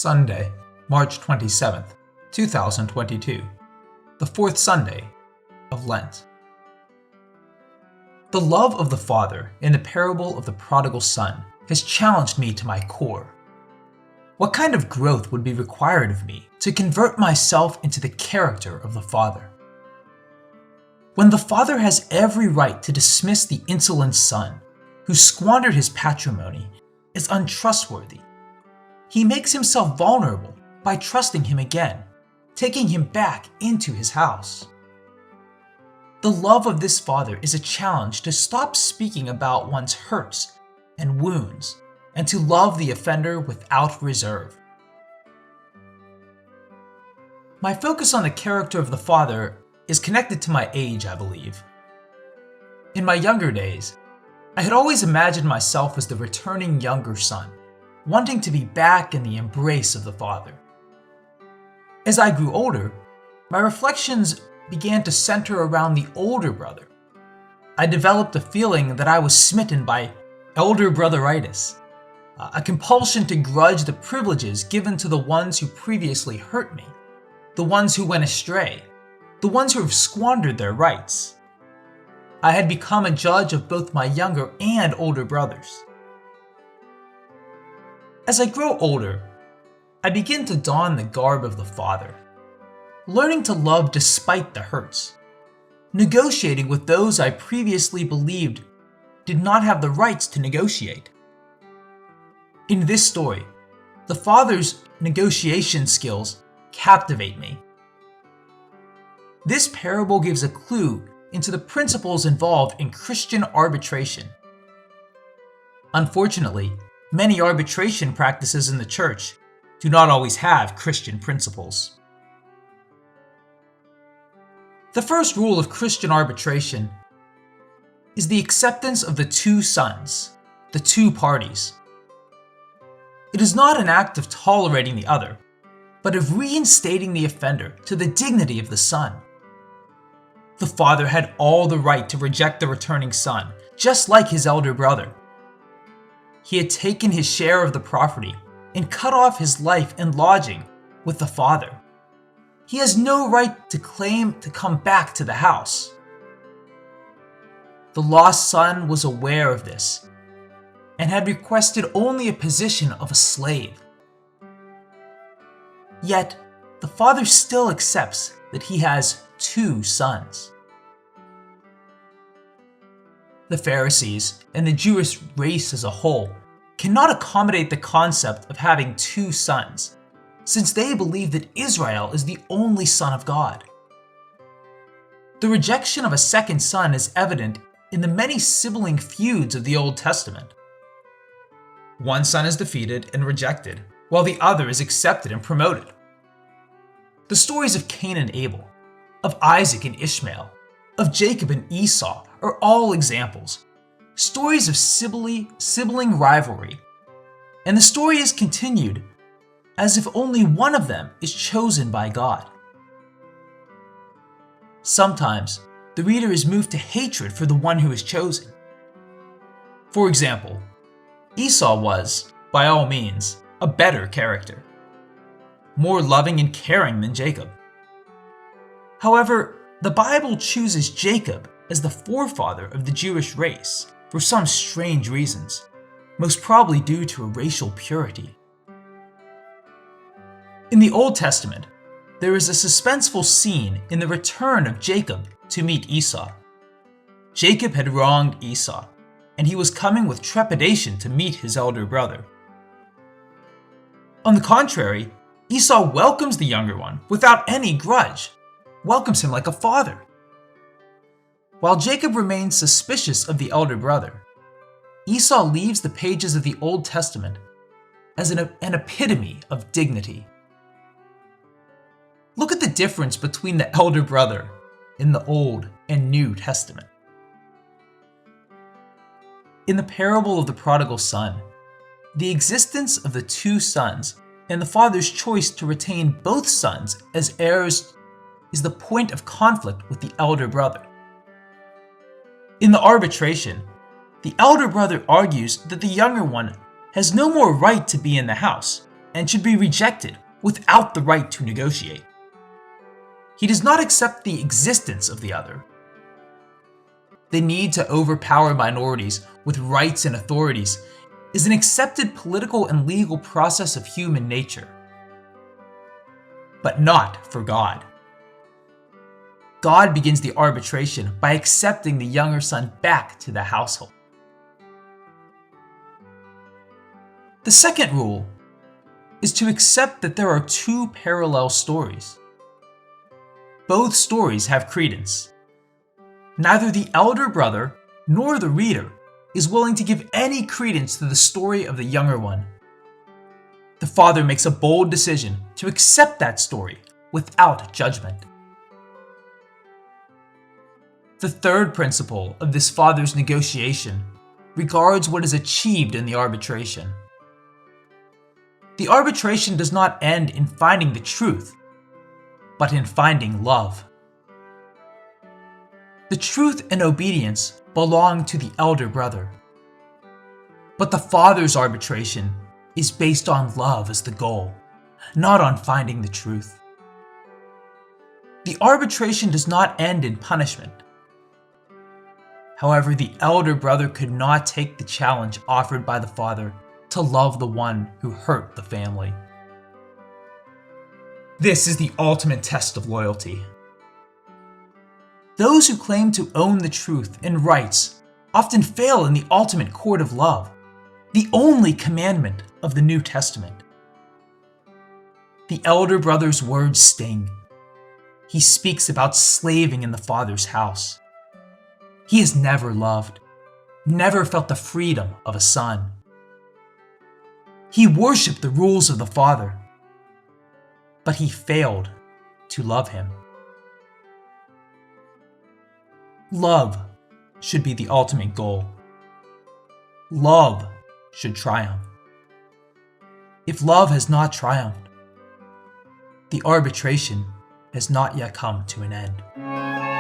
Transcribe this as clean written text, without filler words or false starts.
Sunday, March 27th, 2022, the fourth Sunday of Lent. The love of the Father in the parable of the prodigal son has challenged me to my core. What kind of growth would be required of me to convert myself into the character of the Father? When the Father has every right to dismiss the insolent son who squandered his patrimony as untrustworthy, he makes himself vulnerable by trusting him again, taking him back into his house. The love of this Father is a challenge to stop speaking about one's hurts and wounds and to love the offender without reserve. My focus on the character of the Father is connected to my age, I believe. In my younger days, I had always imagined myself as the returning younger son, wanting to be back in the embrace of the Father. As I grew older, my reflections began to center around the older brother. I developed a feeling that I was smitten by elder brotheritis, a compulsion to grudge the privileges given to the ones who previously hurt me, the ones who went astray, the ones who have squandered their rights. I had become a judge of both my younger and older brothers. As I grow older, I begin to don the garb of the Father, learning to love despite the hurts, negotiating with those I previously believed did not have the rights to negotiate. In this story, the Father's negotiation skills captivate me. This parable gives a clue into the principles involved in Christian arbitration. Unfortunately, many arbitration practices in the church do not always have Christian principles. The first rule of Christian arbitration is the acceptance of the two sons, the two parties. It is not an act of tolerating the other, but of reinstating the offender to the dignity of the son. The father had all the right to reject the returning son, just like his elder brother. He had taken his share of the property and cut off his life and lodging with the father. He has no right to claim to come back to the house. The lost son was aware of this and had requested only a position of a slave. Yet, the father still accepts that he has two sons. The Pharisees and the Jewish race as a whole cannot accommodate the concept of having two sons, since they believe that Israel is the only son of God. The rejection of a second son is evident in the many sibling feuds of the Old Testament. One son is defeated and rejected, while the other is accepted and promoted. The stories of Cain and Abel, of Isaac and Ishmael, of Jacob and Esau are all examples, stories of sibling rivalry, and the story is continued as if only one of them is chosen by God. Sometimes, the reader is moved to hatred for the one who is chosen. For example, Esau was, by all means, a better character, more loving and caring than Jacob. However, the Bible chooses Jacob as the forefather of the Jewish race for some strange reasons, most probably due to a racial purity. In the Old Testament, there is a suspenseful scene in the return of Jacob to meet Esau. Jacob had wronged Esau, and he was coming with trepidation to meet his elder brother. On the contrary, Esau welcomes the younger one without any grudge, welcomes him like a father. While Jacob remains suspicious of the elder brother, Esau leaves the pages of the Old Testament as an epitome of dignity. Look at the difference between the elder brother in the Old and New Testament. In the parable of the prodigal son, the existence of the two sons and the father's choice to retain both sons as heirs is the point of conflict with the elder brother. In the arbitration, the elder brother argues that the younger one has no more right to be in the house and should be rejected without the right to negotiate. He does not accept the existence of the other. The need to overpower minorities with rights and authorities is an accepted political and legal process of human nature, but not for God. God begins the arbitration by accepting the younger son back to the household. The second rule is to accept that there are two parallel stories. Both stories have credence. Neither the elder brother nor the reader is willing to give any credence to the story of the younger one. The father makes a bold decision to accept that story without judgment. The third principle of this father's negotiation regards what is achieved in the arbitration. The arbitration does not end in finding the truth, but in finding love. The truth and obedience belong to the elder brother, but the father's arbitration is based on love as the goal, not on finding the truth. The arbitration does not end in punishment. However, the elder brother could not take the challenge offered by the father to love the one who hurt the family. This is the ultimate test of loyalty. Those who claim to own the truth and rights often fail in the ultimate court of love, the only commandment of the New Testament. The elder brother's words sting. He speaks about slaving in the father's house. He has never loved, never felt the freedom of a son. He worshiped the rules of the father, but he failed to love him. Love should be the ultimate goal. Love should triumph. If love has not triumphed, the arbitration has not yet come to an end.